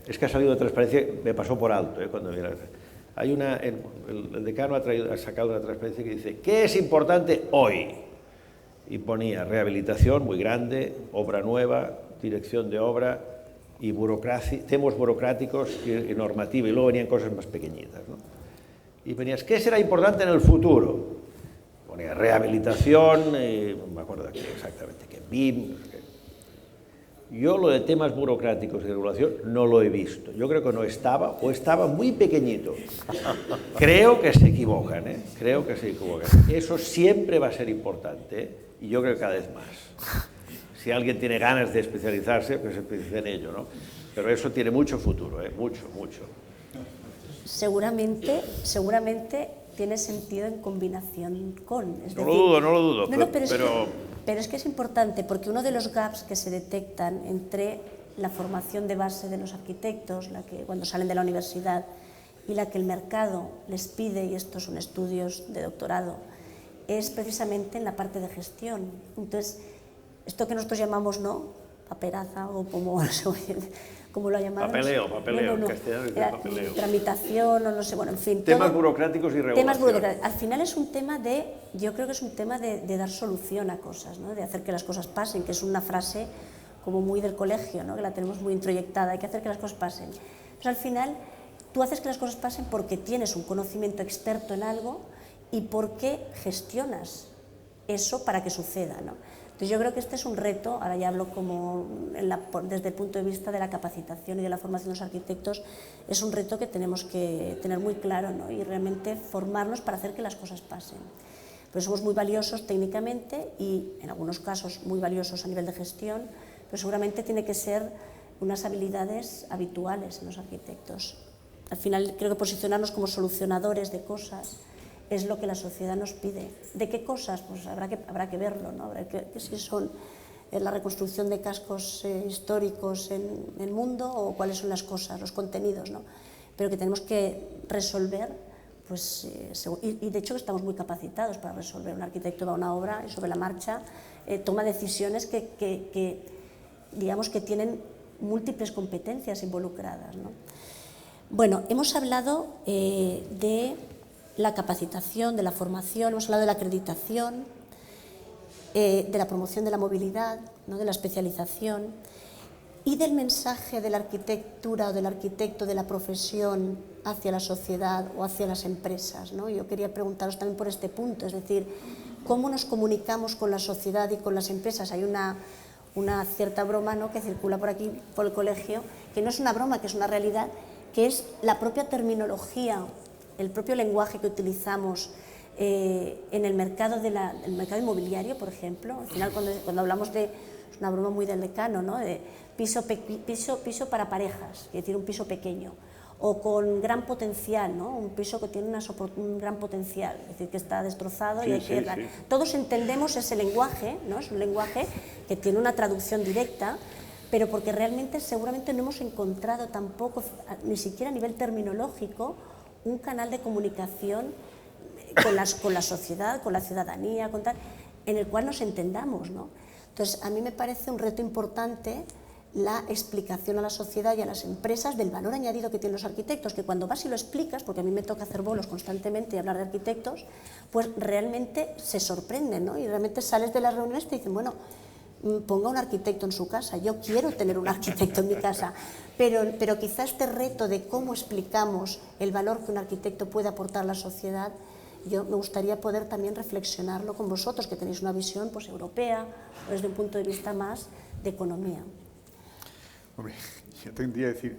Es que ha salido de transparencia, me pasó por alto, cuando vi hay una, el decano ha sacado una transparencia que dice, ¿qué es importante hoy? Y ponía rehabilitación muy grande, obra nueva, dirección de obra y temas burocráticos y normativa, y luego venían cosas más pequeñitas, ¿no? Y ponías, ¿qué será importante en el futuro? Ponía rehabilitación, me acuerdo de aquí exactamente, que BIM. Yo lo de temas burocráticos y regulación no lo he visto. Yo creo que no estaba, o estaba muy pequeñito. Creo que se equivocan, creo que se equivocan. Eso siempre va a ser importante, y yo creo que cada vez más. Si alguien tiene ganas de especializarse, pues se especialice en ello, ¿no? Pero eso tiene mucho futuro, mucho, mucho. Seguramente tiene sentido en combinación con. No lo dudo, pero es que es importante, porque uno de los gaps que se detectan entre la formación de base de los arquitectos, la que cuando salen de la universidad, y la que el mercado les pide, y estos son estudios de doctorado, es precisamente en la parte de gestión. Entonces, esto que nosotros llamamos, ¿no?, paperaza, o como lo llamamos. Papeleo, en castellano es papeleo. Tramitación, o no sé, bueno, en fin. Temas burocráticos y regulación. Al final es un tema yo creo que es un tema de dar solución a cosas, ¿no?, de hacer que las cosas pasen, que es una frase como muy del colegio, ¿no?, que la tenemos muy introyectada, hay que hacer que las cosas pasen. Pues al final, tú haces que las cosas pasen porque tienes un conocimiento experto en algo y porque gestionas eso para que suceda, ¿no? Entonces yo creo que este es un reto, ahora ya hablo como desde el punto de vista de la capacitación y de la formación de los arquitectos, es un reto que tenemos que tener muy claro, ¿no?, y realmente formarnos para hacer que las cosas pasen. Pues somos muy valiosos técnicamente y en algunos casos muy valiosos a nivel de gestión, pero seguramente tiene que ser unas habilidades habituales en los arquitectos. Al final creo que posicionarnos como solucionadores de cosas es lo que la sociedad nos pide. ¿De qué cosas? Pues habrá que verlo, ¿no? Habrá que si son la reconstrucción de cascos históricos en el mundo, o cuáles son las cosas, los contenidos, ¿no? Pero que tenemos que resolver, pues, y de hecho estamos muy capacitados para resolver. Un arquitecto va a una obra y sobre la marcha toma decisiones que digamos que tienen múltiples competencias involucradas, ¿no? Bueno, hemos hablado de la capacitación, de la formación, hemos hablado de la acreditación, de la promoción de la movilidad, ¿no?, de la especialización, y del mensaje de la arquitectura o del arquitecto, de la profesión hacia la sociedad o hacia las empresas, ¿no? Yo quería preguntaros también por este punto, es decir, ¿cómo nos comunicamos con la sociedad y con las empresas? Hay una cierta broma, ¿no?, que circula por aquí, por el colegio, que no es una broma, que es una realidad, que es la propia terminología, el propio lenguaje que utilizamos en el mercado inmobiliario, por ejemplo. Al final, cuando hablamos de, es una broma muy del decano, ¿no?, de piso para parejas, es decir, un piso pequeño, o con gran potencial, ¿no?, un piso que tiene un gran potencial, es decir, que está destrozado, y hay que... Sí. Todos entendemos ese lenguaje, ¿no?, es un lenguaje que tiene una traducción directa, pero porque realmente seguramente no hemos encontrado tampoco, ni siquiera a nivel terminológico, un canal de comunicación con la sociedad, con la ciudadanía, en el cual nos entendamos, ¿no? Entonces, a mí me parece un reto importante la explicación a la sociedad y a las empresas del valor añadido que tienen los arquitectos, que cuando vas y lo explicas, porque a mí me toca hacer bolos constantemente y hablar de arquitectos, pues realmente se sorprenden, ¿no? Y realmente sales de las reuniones y te dicen, bueno, ponga un arquitecto en su casa, yo quiero tener un arquitecto en mi casa, pero quizá este reto de cómo explicamos el valor que un arquitecto puede aportar a la sociedad, yo me gustaría poder también reflexionarlo con vosotros, que tenéis una visión, pues, europea, o desde un punto de vista más de economía. Hombre, yo tendría que decir,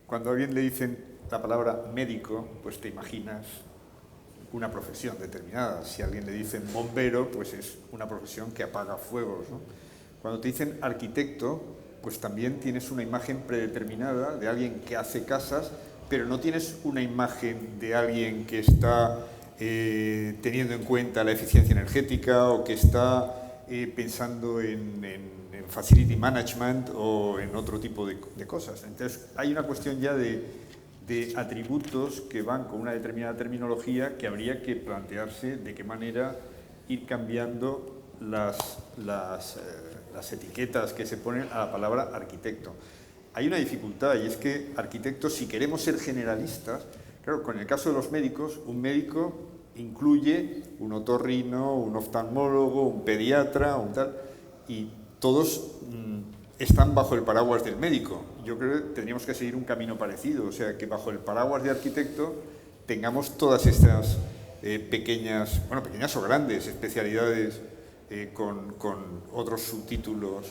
cuando a alguien le dicen la palabra médico, pues te imaginas una profesión determinada. Si a alguien le dicen bombero, pues es una profesión que apaga fuegos, ¿no? Cuando te dicen arquitecto, pues también tienes una imagen predeterminada de alguien que hace casas, pero no tienes una imagen de alguien que está teniendo en cuenta la eficiencia energética, o que está pensando en facility management o en otro tipo de cosas. Entonces, hay una cuestión ya de atributos que van con una determinada terminología, que habría que plantearse de qué manera ir cambiando las etiquetas que se ponen a la palabra arquitecto. hay una dificultad, y es que arquitectos, si queremos ser generalistas, claro, con el caso de los médicos, un médico incluye un otorrino, un oftalmólogo, un pediatra, un tal, y todos están bajo el paraguas del médico. Yo creo que tendríamos que seguir un camino parecido, o sea, que bajo el paraguas de arquitecto tengamos todas estas pequeñas o grandes especialidades con otros subtítulos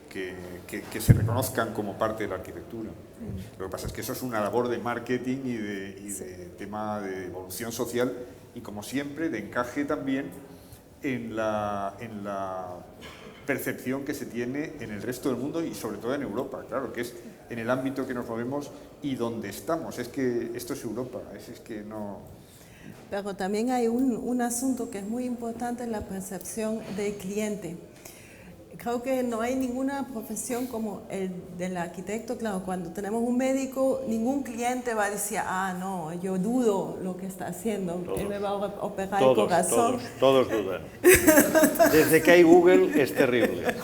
que se reconozcan como parte de la arquitectura. Lo que pasa es que eso es una labor de marketing y de tema de evolución social y, como siempre, de encaje también en la percepción que se tiene en el resto del mundo y sobre todo en Europa, claro, que es en el ámbito que nos movemos y donde estamos. Es que esto es Europa, es que no... Pero también hay un asunto que es muy importante en la percepción del cliente. Creo que no hay ninguna profesión como el del arquitecto. Claro, cuando tenemos un médico, ningún cliente va a decir, ah, no, yo dudo lo que está haciendo, él me va a operar el corazón. Todos dudan. Desde que hay Google es terrible.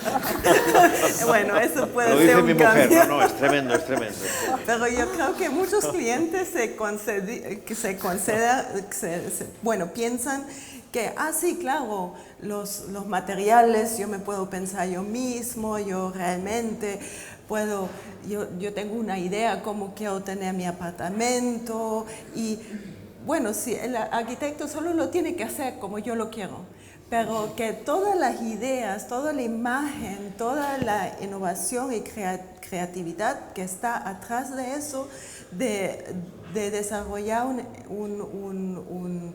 Bueno, eso puede lo ser dice un mi mujer, cambio. no, es tremendo, es tremendo. Pero yo creo que muchos clientes piensan que, sí, claro, los materiales yo me puedo pensar yo mismo, yo realmente puedo, yo tengo una idea cómo quiero tener mi apartamento y, bueno, sí, el arquitecto solo lo tiene que hacer como yo lo quiero, pero que todas las ideas, toda la imagen, toda la innovación y creatividad que está atrás de eso, de desarrollar un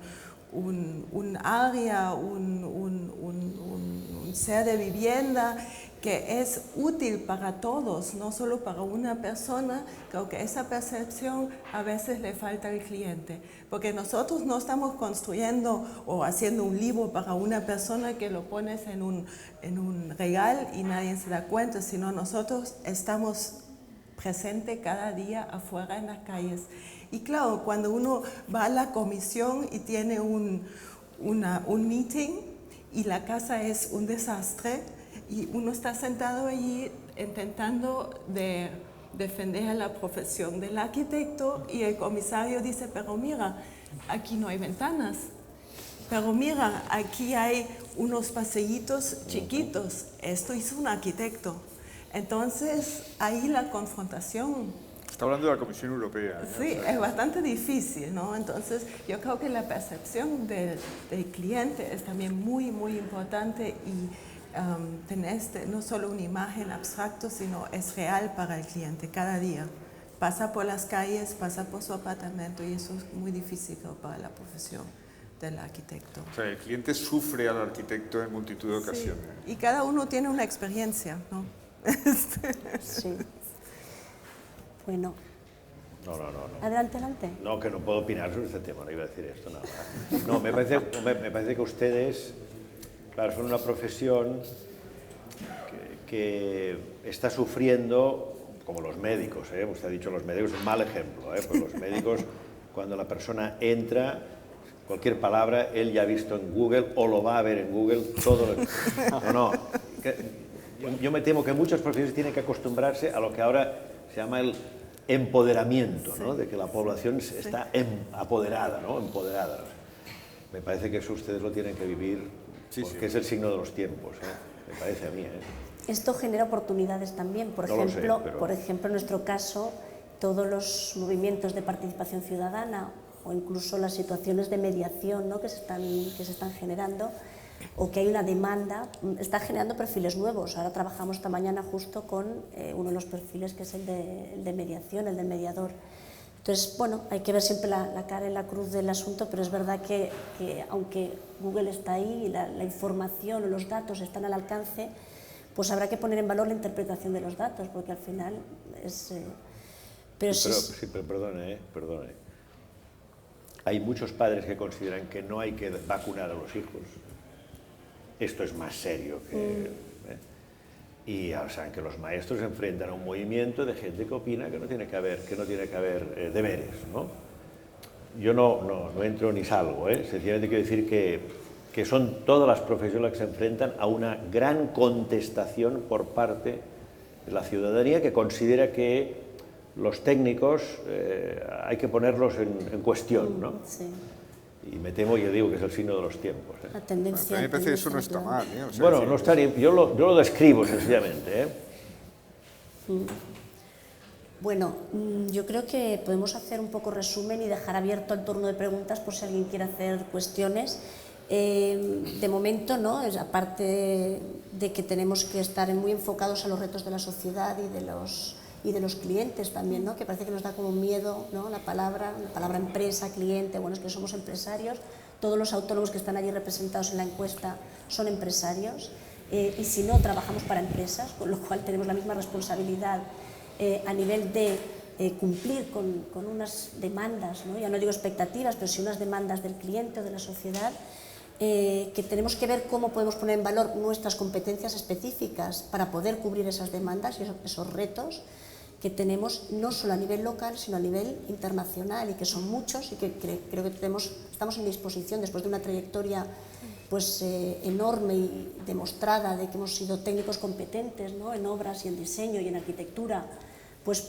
área, un ser de vivienda que es útil para todos, no solo para una persona. Creo que esa percepción a veces le falta al cliente, porque nosotros no estamos construyendo o haciendo un libro para una persona que lo pones en un regal y nadie se da cuenta, sino nosotros estamos presentes cada día afuera en las calles. Y claro, cuando uno va a la comisión y tiene un meeting y la casa es un desastre y uno está sentado allí intentando defender a la profesión del arquitecto y el comisario dice, pero mira, aquí no hay ventanas, pero mira, aquí hay unos pasillitos chiquitos, esto hizo un arquitecto. Entonces, ahí la confrontación. Está hablando de la Comisión Europea. Sí, es bastante difícil, ¿no? Entonces, yo creo que la percepción del cliente es también muy, muy importante y tener no solo una imagen abstracta, sino es real para el cliente cada día. Pasa por las calles, pasa por su apartamento y eso es muy difícil para la profesión del arquitecto. O sea, el cliente sufre al arquitecto en multitud de ocasiones. Sí. Y cada uno tiene una experiencia, ¿no? Sí. Bueno. No. Adelante. No, que no puedo opinar sobre este tema, no iba a decir esto, nada más. No, me parece que ustedes, claro, son una profesión que está sufriendo, como los médicos, usted ha dicho los médicos, es un mal ejemplo, pues los médicos, cuando la persona entra, cualquier palabra, él ya ha visto en Google o lo va a ver en Google, todo lo... Yo me temo que muchas profesiones tienen que acostumbrarse a lo que ahora se llama el empoderamiento, ¿no? De que la población está apoderada, ¿no? Empoderada. Me parece que eso ustedes lo tienen que vivir, porque es el signo de los tiempos, me parece a mí. Esto genera oportunidades también. Por ejemplo, en nuestro caso, todos los movimientos de participación ciudadana o incluso las situaciones de mediación, ¿no? que se están generando, o que hay una demanda, está generando perfiles nuevos. Ahora trabajamos esta mañana justo con uno de los perfiles que es el de mediación, el del mediador. Entonces, bueno, hay que ver siempre la cara en la cruz del asunto, pero es verdad que aunque Google está ahí y la información o los datos están al alcance, pues habrá que poner en valor la interpretación de los datos, porque al final es... Pero perdone. Hay muchos padres que consideran que no hay que vacunar a los hijos. Esto es más serio que... Y ahora saben que los maestros se enfrentan a un movimiento de gente que opina que no tiene que haber deberes, ¿no? Yo no entro ni salgo, sencillamente quiero decir que son todas las profesiones las que se enfrentan a una gran contestación por parte Es la ciudadanía que considera que los técnicos hay que ponerlos en cuestión, ¿no? Sí. Y me temo, yo digo, que es el signo de los tiempos. La tendencia. A mí me parece que eso no está natural. mal, ¿eh? O sea, Bueno, decir, no está ni, yo lo describo sencillamente, ¿eh? Bueno, yo creo que podemos hacer un poco resumen y dejar abierto el turno de preguntas por si alguien quiere hacer cuestiones. De momento, ¿no? Aparte de que tenemos que estar muy enfocados a los retos de la sociedad y de los clientes también, ¿no? Que parece que nos da como miedo, ¿no? La palabra empresa, cliente. Bueno, es que somos empresarios. Todos los autónomos que están allí representados en la encuesta son empresarios, y si no, trabajamos para empresas, con lo cual tenemos la misma responsabilidad a nivel de cumplir con unas demandas, ¿no? Ya no digo expectativas, pero sí unas demandas del cliente o de la sociedad, que tenemos que ver cómo podemos poner en valor nuestras competencias específicas para poder cubrir esas demandas y esos retos que tenemos, no solo a nivel local, sino a nivel internacional, y que son muchos, y que creo que estamos en disposición, después de una trayectoria pues, enorme y demostrada de que hemos sido técnicos competentes, ¿no? En obras y en diseño y en arquitectura, pues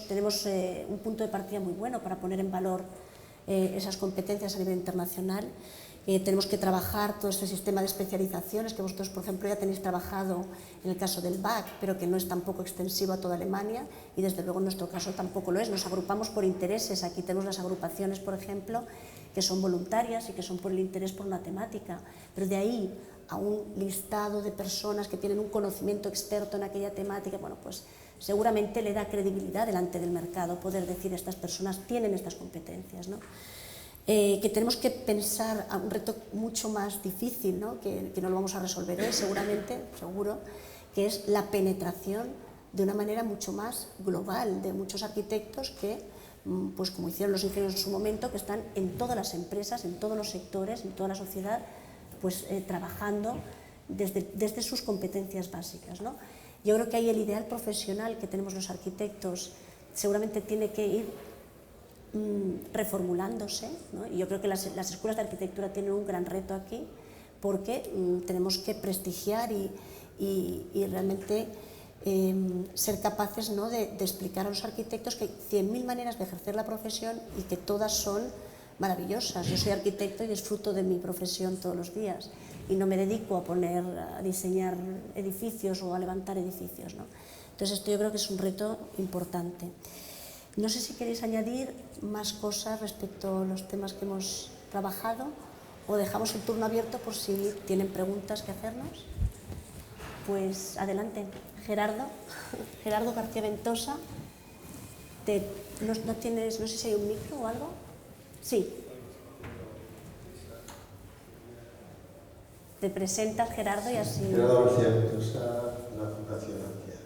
tenemos un punto de partida muy bueno para poner en valor esas competencias a nivel internacional. Tenemos que trabajar todo este sistema de especializaciones que vosotros, por ejemplo, ya tenéis trabajado en el caso del BAC, pero que no es tampoco extensivo a toda Alemania, y desde luego en nuestro caso tampoco lo es. Nos agrupamos por intereses. Aquí tenemos las agrupaciones, por ejemplo, que son voluntarias y que son por el interés por una temática, pero de ahí a un listado de personas que tienen un conocimiento experto en aquella temática, bueno, pues seguramente le da credibilidad delante del mercado poder decir estas personas tienen estas competencias, ¿no? Que tenemos que pensar a un reto mucho más difícil, ¿no? Que no lo vamos a resolver hoy, seguro, que es la penetración de una manera mucho más global de muchos arquitectos que, pues como hicieron los ingenieros en su momento, que están en todas las empresas, en todos los sectores, en toda la sociedad, pues trabajando desde sus competencias básicas, ¿no? Yo creo que ahí el ideal profesional que tenemos los arquitectos seguramente tiene que ir reformulándose, ¿no? Y yo creo que las escuelas de arquitectura tienen un gran reto aquí, porque tenemos que prestigiar y realmente ser capaces, ¿no? de explicar a los arquitectos que hay 100.000 maneras de ejercer la profesión y que todas son maravillosas. Yo soy arquitecto y disfruto de mi profesión todos los días y no me dedico a diseñar edificios o a levantar edificios, ¿no? Entonces esto yo creo que es un reto importante. No sé si queréis añadir más cosas respecto a los temas que hemos trabajado, o dejamos el turno abierto por si tienen preguntas que hacernos. Pues adelante, Gerardo García Ventosa. ¿No tienes, no sé si hay un micro o algo? Sí. Te presentas, Gerardo, y así... Gerardo García Ventosa, la Fundación Ancial.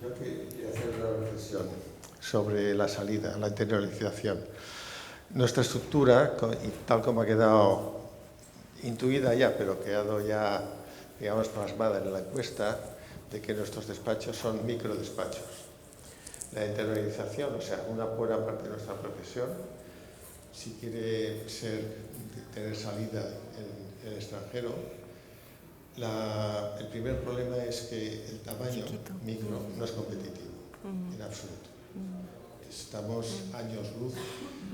Yo quería hacer una reflexión sobre la salida, la internalización. Nuestra estructura, tal como ha quedado intuida ya, pero ha quedado ya, digamos, plasmada en la encuesta, de que nuestros despachos son microdespachos. La internalización, o sea, una buena parte de nuestra profesión, si quiere tener salida en el extranjero, el primer problema es que el tamaño micro no es competitivo, en absoluto. Estamos años luz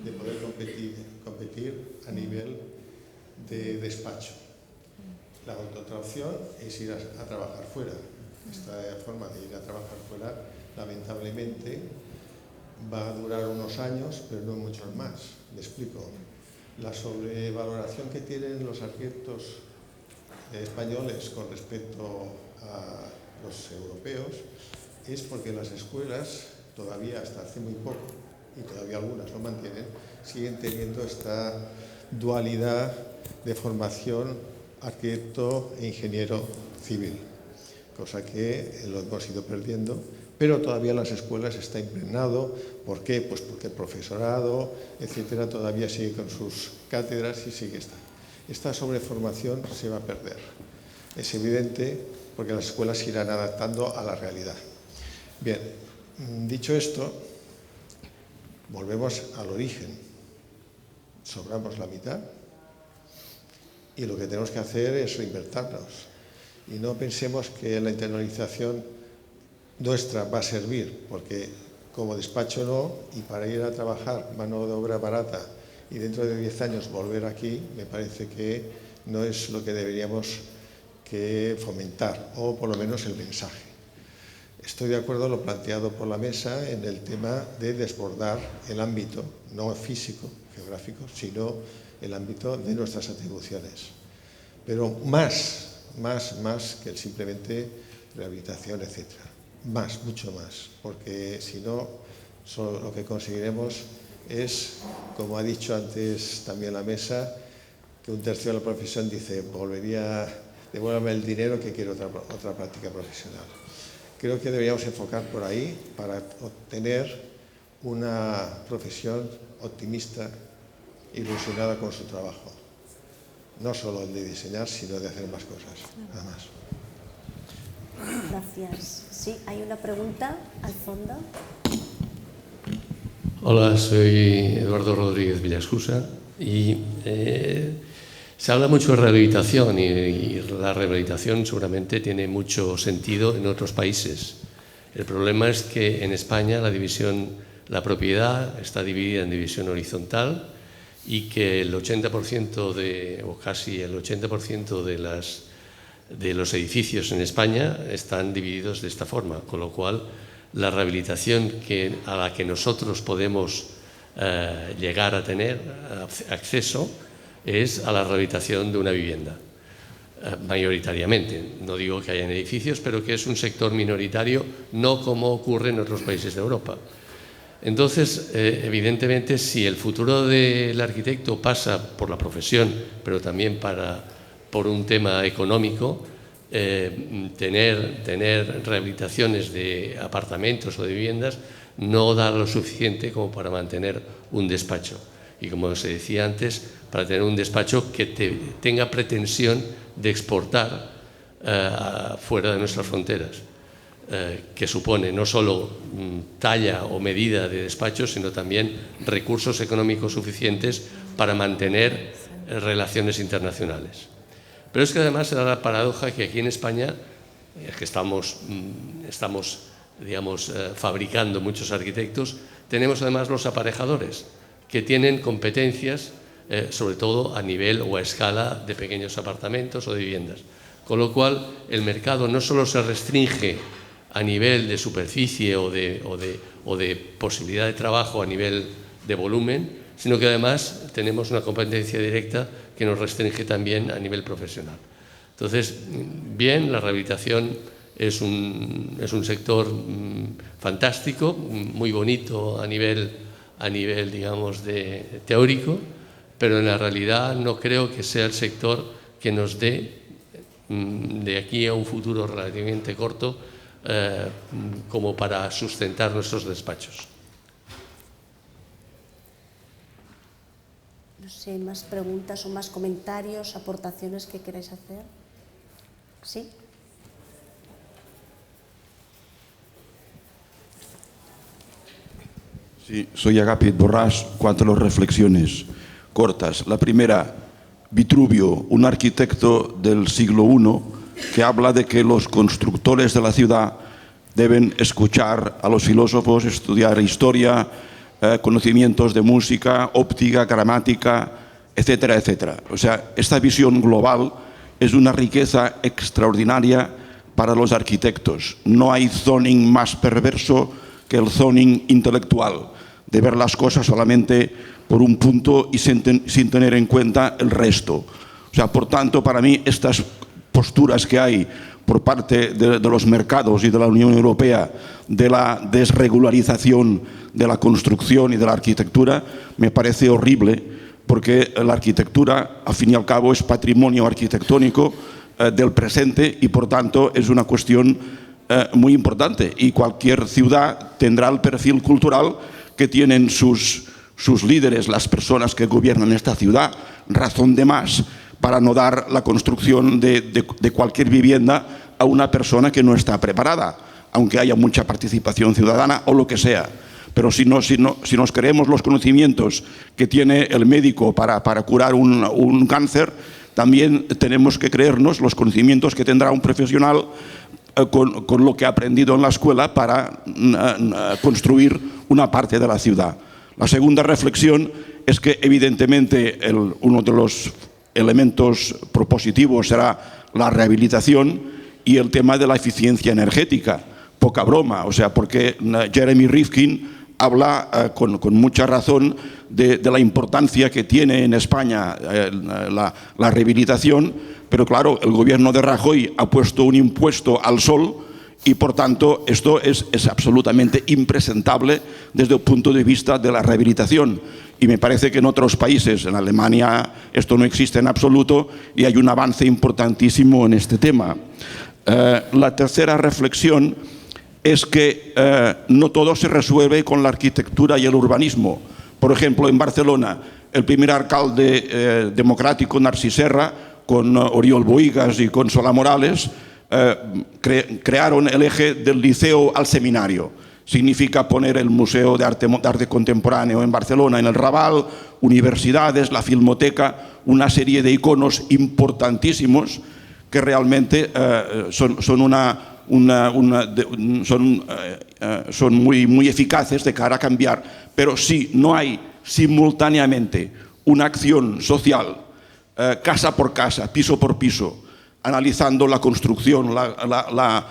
de poder competir a nivel de despacho. La otra opción es ir a trabajar fuera. Esta forma de ir a trabajar fuera, lamentablemente, va a durar unos años, pero no muchos más. Me explico. La sobrevaloración que tienen los arquitectos españoles con respecto a los europeos es porque las escuelas, todavía hasta hace muy poco, y todavía algunas lo mantienen, siguen teniendo esta dualidad de formación arquitecto e ingeniero civil, cosa que lo hemos ido perdiendo, pero todavía en las escuelas está impregnado. ¿Por qué? Pues porque el profesorado, etcétera, todavía sigue con sus cátedras y sigue estando. Esta sobreformación se va a perder. Es evidente, porque las escuelas se irán adaptando a la realidad. Bien, dicho esto, volvemos al origen. Sobramos la mitad y lo que tenemos que hacer es reinvertirnos. Y no pensemos que la internalización nuestra va a servir, porque como despacho no, y para ir a trabajar mano de obra barata y dentro de 10 años volver aquí, me parece que no es lo que deberíamos que fomentar, o por lo menos el mensaje. Estoy de acuerdo en lo planteado por la mesa en el tema de desbordar el ámbito, no físico, geográfico, sino el ámbito de nuestras atribuciones. Pero más que el simplemente rehabilitación, etcétera. Más, mucho más, porque si no, solo lo que conseguiremos es, como ha dicho antes también la mesa, que un tercio de la profesión dice, devuélvame el dinero que quiero otra práctica profesional. Creo que deberíamos enfocar por ahí para obtener una profesión optimista, ilusionada con su trabajo. No solo el de diseñar, sino de hacer más cosas, nada más. Gracias. Sí, hay una pregunta al fondo. Hola, soy Eduardo Rodríguez Villascusa y se habla mucho de rehabilitación y la rehabilitación seguramente tiene mucho sentido en otros países. El problema es que en España la propiedad está dividida en división horizontal y que el 80% o casi el 80% de los edificios en España están divididos de esta forma, con lo cual la rehabilitación a la que nosotros podemos llegar a tener acceso es a la rehabilitación de una vivienda, mayoritariamente. No digo que haya edificios, pero que es un sector minoritario, no como ocurre en otros países de Europa. Entonces, evidentemente, si el futuro del arquitecto pasa por la profesión, pero también por un tema económico, tener rehabilitaciones de apartamentos o de viviendas no da lo suficiente como para mantener un despacho. Y como se decía antes, para tener un despacho que tenga pretensión de exportar fuera de nuestras fronteras, que supone no solo talla o medida de despacho, sino también recursos económicos suficientes para mantener relaciones internacionales. Pero es que además se da la paradoja que aquí en España, que estamos digamos, fabricando muchos arquitectos, tenemos además los aparejadores, que tienen competencias, sobre todo a nivel o a escala de pequeños apartamentos o de viviendas. Con lo cual, el mercado no solo se restringe a nivel de superficie o de posibilidad de trabajo a nivel de volumen, sino que además tenemos una competencia directa que nos restringe también a nivel profesional. Entonces, bien, la rehabilitación es un sector fantástico, muy bonito a nivel digamos, teórico, pero en la realidad no creo que sea el sector que nos dé, de aquí a un futuro relativamente corto, como para sustentar nuestros despachos. No sé, más preguntas o más comentarios, aportaciones que queráis hacer. ¿Sí? Sí, soy Agapit Borràs. 4 reflexiones cortas. La primera, Vitruvio, un arquitecto del siglo I, que habla de que los constructores de la ciudad deben escuchar a los filósofos, estudiar historia, conocimientos de música, óptica, gramática, etcétera, etcétera. O sea, esta visión global es una riqueza extraordinaria para los arquitectos. No hay zoning más perverso que el zoning intelectual, de ver las cosas solamente por un punto y sin tener en cuenta el resto. O sea, por tanto, para mí, estas posturas que hay por parte de los mercados y de la Unión Europea de la desregularización de la construcción y de la arquitectura me parece horrible, porque la arquitectura, al fin y al cabo, es patrimonio arquitectónico del presente y, por tanto, es una cuestión muy importante. Y cualquier ciudad tendrá el perfil cultural que tienen sus líderes, las personas que gobiernan esta ciudad, razón de más para no dar la construcción de cualquier vivienda a una persona que no está preparada, aunque haya mucha participación ciudadana o lo que sea. Pero si nos creemos los conocimientos que tiene el médico para curar un cáncer, también tenemos que creernos los conocimientos que tendrá un profesional con lo que ha aprendido en la escuela para construir una parte de la ciudad. La segunda reflexión es que evidentemente uno de los elementos propositivos será la rehabilitación y el tema de la eficiencia energética. Poca broma, o sea, porque Jeremy Rifkin habla con mucha razón de la importancia que tiene en España la rehabilitación, pero claro, el gobierno de Rajoy ha puesto un impuesto al sol y por tanto esto es absolutamente impresentable desde el punto de vista de la rehabilitación. Y me parece que en otros países, en Alemania, esto no existe en absoluto y hay un avance importantísimo en este tema. La tercera reflexión es que no todo se resuelve con la arquitectura y el urbanismo. Por ejemplo, en Barcelona, el primer alcalde democrático, Narcís Serra, con Oriol Bohigas y con Solà Morales, crearon el eje del liceo al seminario. Significa poner el Museo de Arte Contemporáneo en Barcelona, en el Raval, universidades, la Filmoteca, una serie de iconos importantísimos que realmente son muy eficaces de cara a cambiar, pero si no hay simultáneamente una acción social, casa por casa, piso por piso, analizando la construcción, la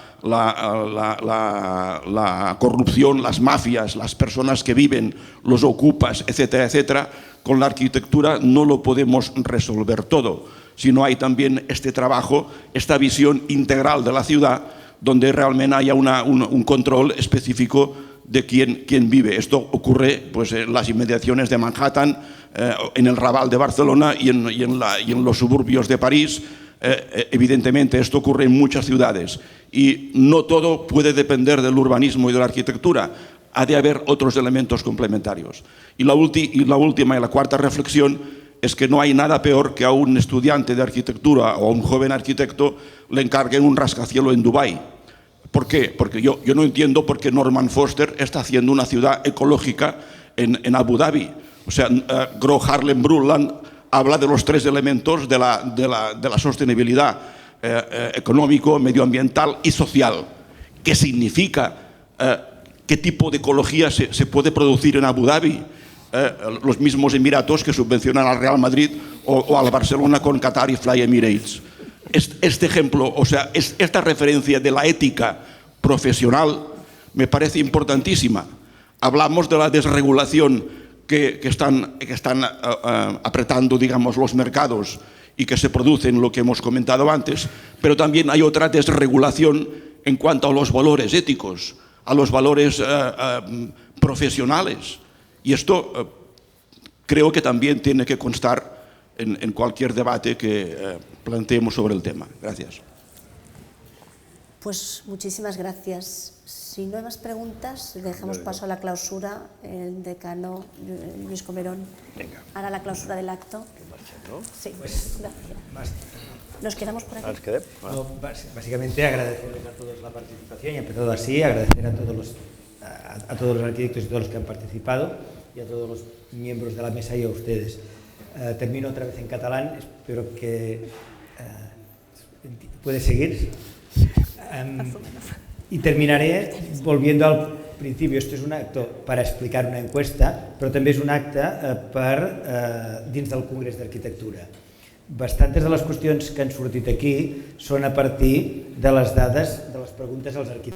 corrupción, las mafias, las personas que viven, los ocupas, etcétera, etcétera, con la arquitectura no lo podemos resolver todo, sino hay también este trabajo, esta visión integral de la ciudad, donde realmente haya un control específico de quién vive. Esto ocurre pues, en las inmediaciones de Manhattan, en el Raval de Barcelona y en los suburbios de París. Evidentemente esto ocurre en muchas ciudades y no todo puede depender del urbanismo y de la arquitectura. Ha de haber otros elementos complementarios. Y la última y la cuarta reflexión es que no hay nada peor que a un estudiante de arquitectura o a un joven arquitecto le encarguen un rascacielos en Dubái. ¿Por qué? Porque yo no entiendo por qué Norman Foster está haciendo una ciudad ecológica en Abu Dhabi. O sea, Gro Harlem Brundtland habla de los tres elementos de la sostenibilidad económico, medioambiental y social. ¿Qué significa? ¿Qué tipo de ecología se puede producir en Abu Dhabi? Los mismos Emiratos que subvencionan al Real Madrid o al Barcelona con Qatar y Fly Emirates. Este ejemplo, o sea, esta referencia de la ética profesional me parece importantísima. Hablamos de la desregulación que están apretando, digamos, los mercados y que se produce en lo que hemos comentado antes, pero también hay otra desregulación en cuanto a los valores éticos, a los valores profesionales. Y esto creo que también tiene que constar en cualquier debate que planteemos sobre el tema. Gracias. Pues muchísimas gracias. Si no hay más preguntas, dejamos paso a la clausura. El decano Luis Comerón hará la clausura del acto. Sí, pues, gracias. ¿Nos quedamos por aquí? No, básicamente agradecerles a todos la participación y empezado así, agradecer a todos los arquitectos y todos los que han participado y a todos los miembros de la mesa y a ustedes. Termino otra vez en catalán, espero que puede seguir. Y terminaré volviendo al principio. Esto es un acto para explicar una encuesta, però també és un acte dins del Congrés d'Arquitectura. Bastantes de les qüestions que han sortit aquí són a partir de les dades de les preguntes als arquitectes.